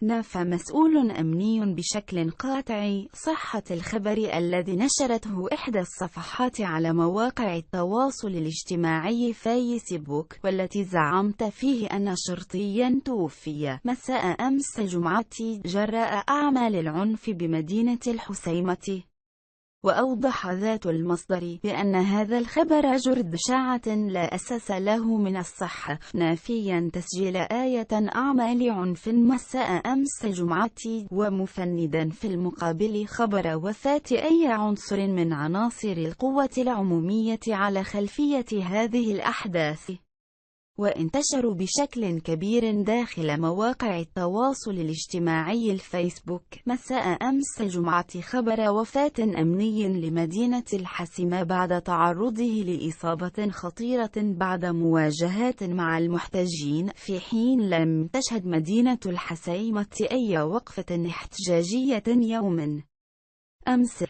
نفى مسؤول أمني بشكل قاطع صحة الخبر الذي نشرته إحدى الصفحات على مواقع التواصل الاجتماعي فيسبوك، والتي زعمت فيه أن شرطيا توفي مساء أمس الجمعة جراء أعمال العنف بمدينة الحسيمة. وأوضح ذات المصدر بأن هذا الخبر جرد شاعة لا أساس له من الصحة، نافيا تسجيل آية أعمال عنف مساء أمس الجمعة، ومفندا في المقابل خبر وفاة أي عنصر من عناصر القوة العمومية على خلفية هذه الأحداث. وانتشروا بشكل كبير داخل مواقع التواصل الاجتماعي الفيسبوك مساء أمس الجمعة خبر وفاة أمني لمدينة الحسيمة بعد تعرضه لإصابة خطيرة بعد مواجهات مع المحتجين، في حين لم تشهد مدينة الحسيمة أي وقفة احتجاجية يوم أمس.